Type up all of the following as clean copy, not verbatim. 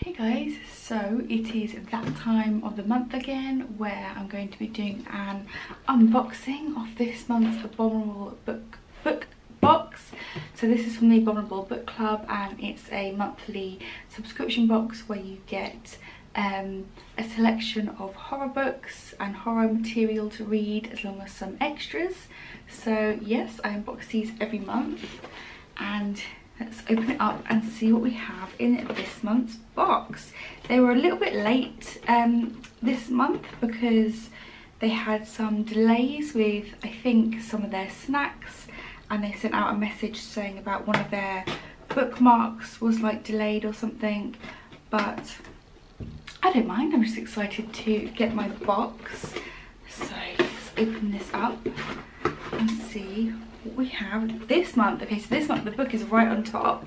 Hey guys, so it is that time of the month again where I'm going to be doing an unboxing of this month's Abominable book box. So this is from the Abominable Book Club and it's a monthly subscription box where you get a selection of horror books and horror material to read, as well as some extras. So yes, I unbox these every month, and let's open it up and see what we have in this month's box. They were a little bit late this month because they had some delays with, I think, some of their snacks, and they sent out a message saying about one of their bookmarks was like delayed or something, but I don't mind. I'm just excited to get my box. So let's open this up and see what we have this month. Okay, so this month the book is right on top.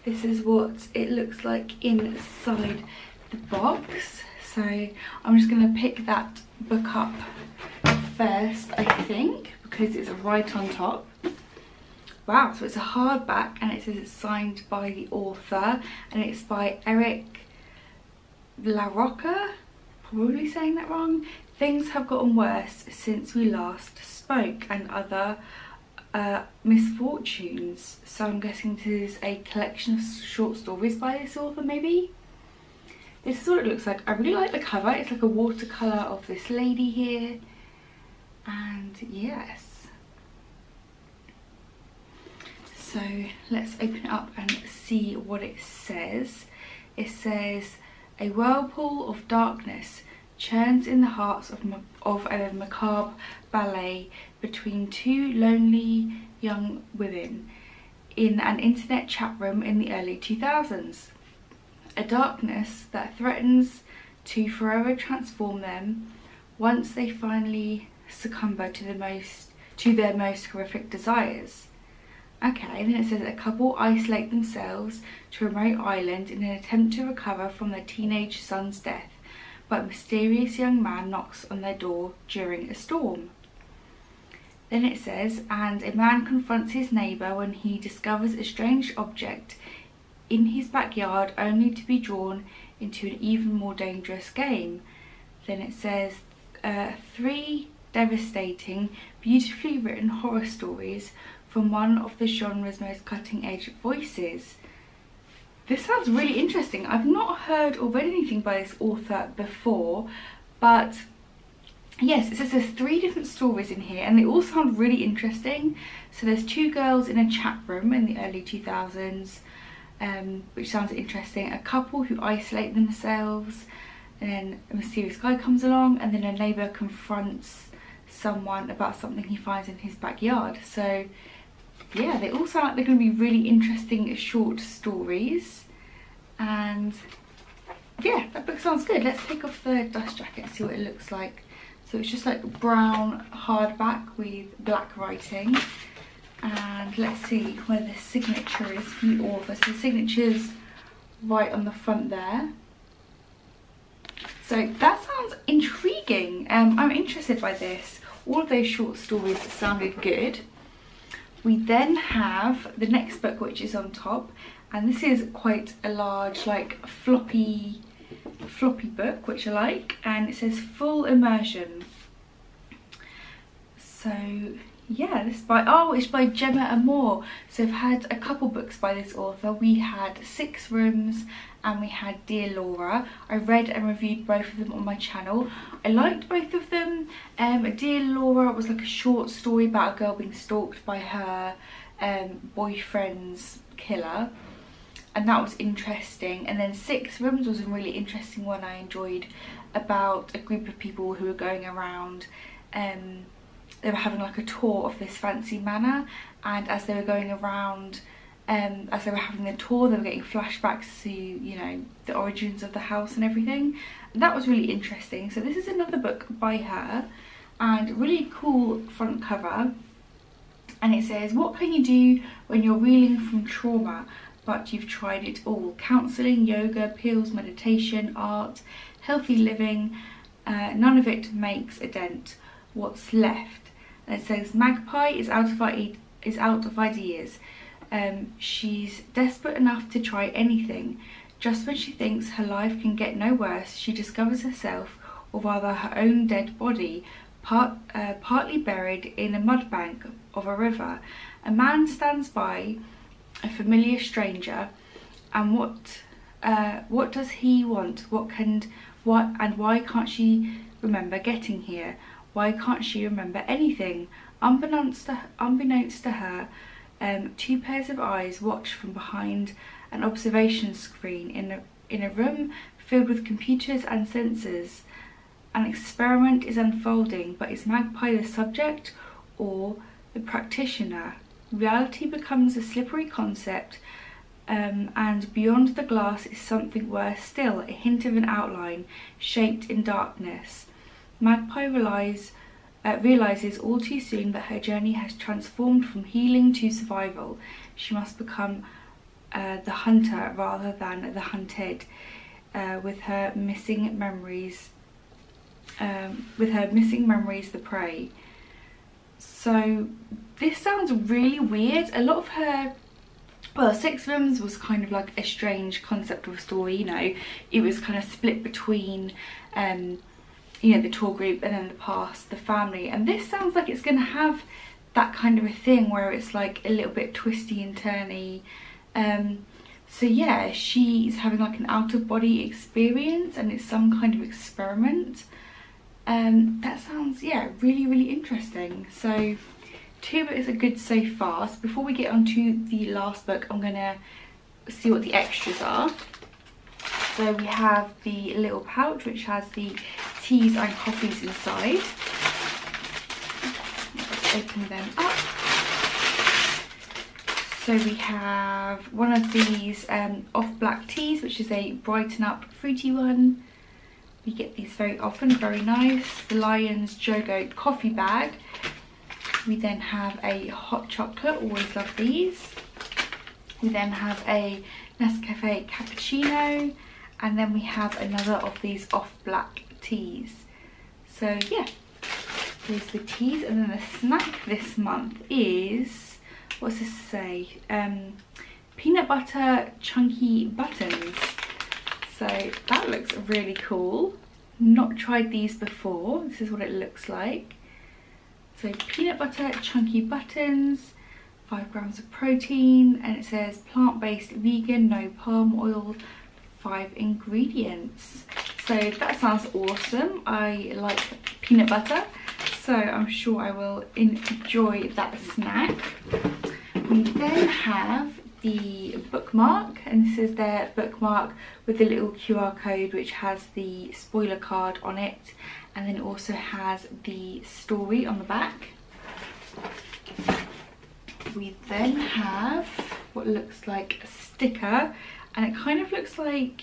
This is what it looks like inside the box. So I'm just going to pick that book up first, I think, because it's right on top. Wow, so it's a hardback and it says it's signed by the author and it's by Eric LaRocca, probably saying that wrong. Things have gotten worse since we last spoke and other misfortunes. So I'm guessing this is a collection of short stories by this author, maybe. This is what it looks like. I really like the cover. It's like a watercolour of this lady here, and yes. So let's open it up and see what it says. It says, a whirlpool of darkness churns in the hearts of a macabre ballet between two lonely young women in an internet chat room in the early 2000s. A darkness that threatens to forever transform them once they finally succumb to their most horrific desires. Okay, then it says a couple isolate themselves to a remote island in an attempt to recover from their teenage son's death, but a mysterious young man knocks on their door during a storm. Then it says, and a man confronts his neighbour when he discovers a strange object in his backyard, only to be drawn into an even more dangerous game. Then it says, 3 devastating, beautifully written horror stories from one of the genre's most cutting-edge voices. This sounds really interesting. I've not heard or read anything by this author before, but yes, it says there's 3 different stories in here and they all sound really interesting. So there's 2 girls in a chat room in the early 2000s, which sounds interesting. A couple who isolate themselves, and then a mysterious guy comes along, and then a neighbour confronts someone about something he finds in his backyard. So yeah, they all sound like they're going to be really interesting short stories, and yeah, that book sounds good. Let's take off the dust jacket and see what it looks like. So it's just like brown hardback with black writing, and let's see where the signature is from the author. So the signature's right on the front there. So that sounds intriguing. I'm interested by this. All of those short stories sounded good. We then have the next book, which is on top, and this is quite a large, like floppy book, which I like, and it says Full Immersion. So yeah, this is by, oh, it's by Gemma Amor. So I've had a couple books by this author. We had 6 Rooms and we had Dear Laura. I read and reviewed both of them on my channel. I liked both of them. Dear Laura was like a short story about a girl being stalked by her boyfriend's killer, and that was interesting. And then 6 Rooms was a really interesting one I enjoyed, about a group of people who were going around, they were having like a tour of this fancy manor, and as they were going around, as they were having the tour, they were getting flashbacks to, you know, the origins of the house and everything. And that was really interesting. So this is another book by her, and really cool front cover, and it says, what can you do when you're reeling from trauma but you've tried it all? Counselling, yoga, pills, meditation, art, healthy living, none of it makes a dent. What's left? And it says, Magpie is out of ideas. She's desperate enough to try anything, Just when she thinks her life can get no worse, she discovers herself, or rather her own dead body, partly buried in a mud bank of a river. A man stands by, a familiar stranger, and what does he want? Why can't she remember getting here? Why can't she remember anything? Unbeknownst to her, 2 pairs of eyes watch from behind an observation screen in a room filled with computers and sensors. An experiment is unfolding, but is Magpie the subject or the practitioner? Reality becomes a slippery concept, and beyond the glass is something worse still, a hint of an outline shaped in darkness. Magpie realizes all too soon that her journey has transformed from healing to survival. She must become the hunter rather than the hunted, with her missing memories the prey. So this sounds really weird. A lot of her, well, Six Rooms was kind of like a strange concept of a story, you know. It was kind of split between you know, the tour group and then the past, the family, and this sounds like it's going to have that kind of a thing where it's like a little bit twisty and turny. So yeah, she's having like an out-of-body experience and it's some kind of experiment. That sounds, yeah, really interesting. So 2 books are good so far. So before we get on to the last book, I'm gonna see what the extras are. So we have the little pouch which has the teas and coffees inside. Let's open them up. So we have one of these off black teas, which is a brighten up fruity one. We get these very often, very nice. The Lion's Jogo coffee bag. We then have a hot chocolate, always love these. We then have a Nescafe cappuccino, and then we have another of these off black teas. So yeah, there's the teas, and then the snack this month is, what's this say? Peanut butter chunky buttons. So that looks really cool. Not tried these before. This is what it looks like. So peanut butter chunky buttons, 5 grams of protein, and it says plant-based, vegan, no palm oil, 5 ingredients. So that sounds awesome. I like peanut butter, so I'm sure I will enjoy that snack. We then have the bookmark, and this is their bookmark with the little QR code which has the spoiler card on it, and then it also has the story on the back. We then have what looks like a sticker, and it kind of looks like,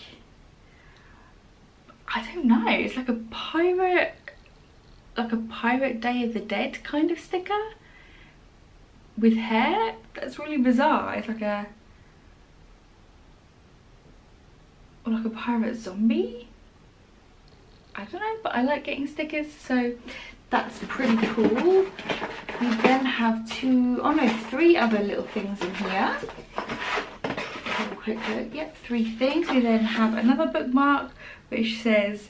I don't know, it's like a pirate Day of the Dead kind of sticker with hair. That's really bizarre. It's like a pirate zombie. I don't know, but I like getting stickers, so that's pretty cool. We then have 3 other little things in here. Have a quick look. Yep, 3 things. We then have another bookmark which says,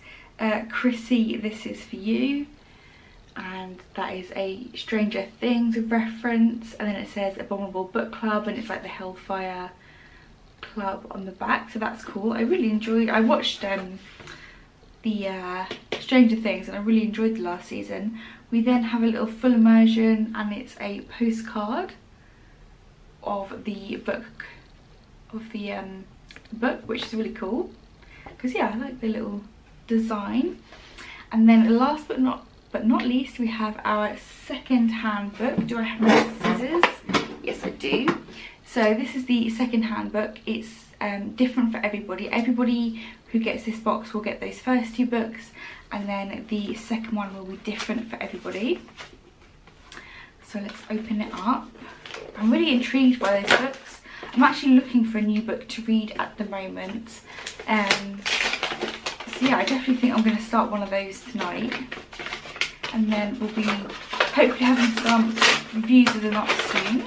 Chrissy, this is for you. And that is a Stranger Things reference, and then it says Abominable Book Club, and it's like the Hellfire Club on the back, so that's cool. I really enjoyed, I watched the Stranger Things and I really enjoyed the last season. We then have a little full immersion, and it's a postcard of the book, which is really cool because yeah, I like the little design. And then last but not least, we have our second-hand book. Do I have my scissors? Yes, I do. So this is the second-hand book. It's different for everybody. Everybody who gets this box will get those first 2 books, and then the second one will be different for everybody. So let's open it up. I'm really intrigued by those books. I'm actually looking for a new book to read at the moment. So yeah, I definitely think I'm going to start one of those tonight. And then we'll be hopefully having some reviews of them up soon.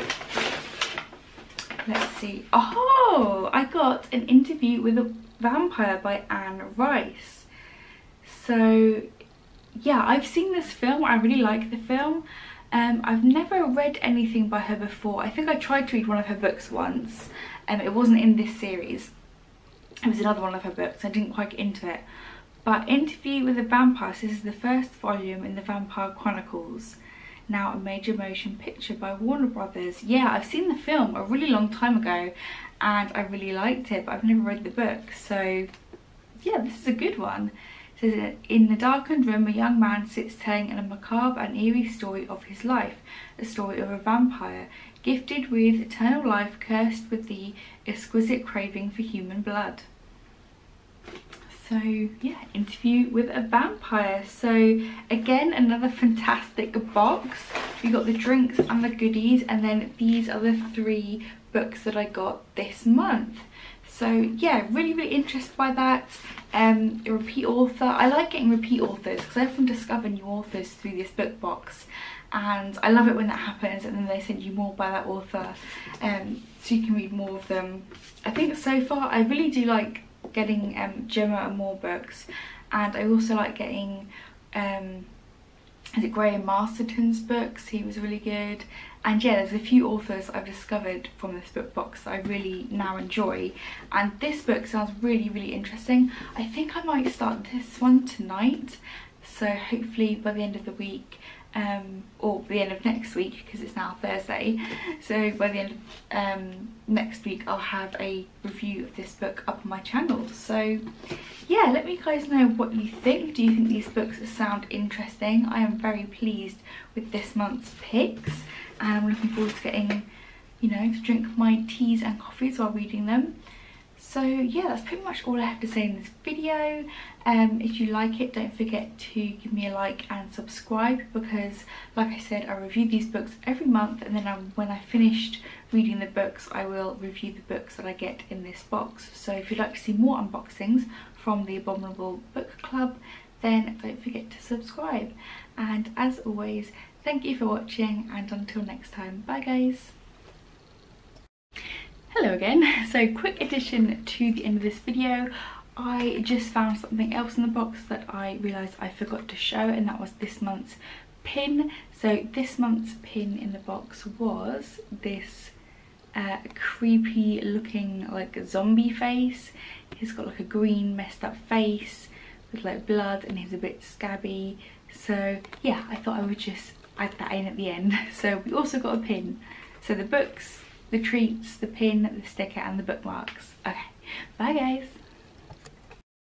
Let's see. Oh, I got an interview with Vampire by Anne Rice. So yeah, I've seen this film. I really like the film. I've never read anything by her before. I think I tried to read one of her books once. It wasn't in this series. It was another one of her books. I didn't quite get into it. But Interview with a Vampire, this is the first volume in the Vampire Chronicles. Now a major motion picture by Warner Brothers. Yeah, I've seen the film a really long time ago and I really liked it, but I've never read the book. So yeah, this is a good one. It says, in the darkened room, a young man sits telling a macabre and eerie story of his life. The story of a vampire, gifted with eternal life, cursed with the exquisite craving for human blood. So yeah, Interview with a Vampire. So again, another fantastic box. We got the drinks and the goodies, and then these are the 3 books that I got this month. So yeah, really interested by that. A repeat author. I like getting repeat authors because I often discover new authors through this book box, and I love it when that happens and then they send you more by that author, so you can read more of them. I think so far I really do like getting Gemma and Moore books, and I also like getting is it Graham Masterton's books. He was really good. And yeah, there's a few authors I've discovered from this book box that I really now enjoy, and this book sounds really interesting. I think I might start this one tonight, so hopefully by the end of the week, or the end of next week, because it's now Thursday, so by the end of next week I'll have a review of this book up on my channel. So yeah, let me guys know what you think. Do you think these books sound interesting? I am very pleased with this month's picks, and I'm looking forward to getting, you know, to drink my teas and coffees while reading them. So yeah, that's pretty much all I have to say in this video. If you like it, don't forget to give me a like and subscribe, because like I said, I review these books every month, and then when I finished reading the books, I will review the books that I get in this box. So if you'd like to see more unboxings from the Abominable Book Club, then don't forget to subscribe. And as always, thank you for watching, and until next time, bye guys. Hello again. So quick addition to the end of this video. I just found something else in the box that I realised I forgot to show, and that was this month's pin. So this month's pin in the box was this creepy looking like zombie face. He's got like a green messed up face with like blood, and he's a bit scabby. So yeah, I thought I would just add that in at the end. So we also got a pin. So the books, the treats, the pin, the sticker and the bookmarks. Okay, bye guys.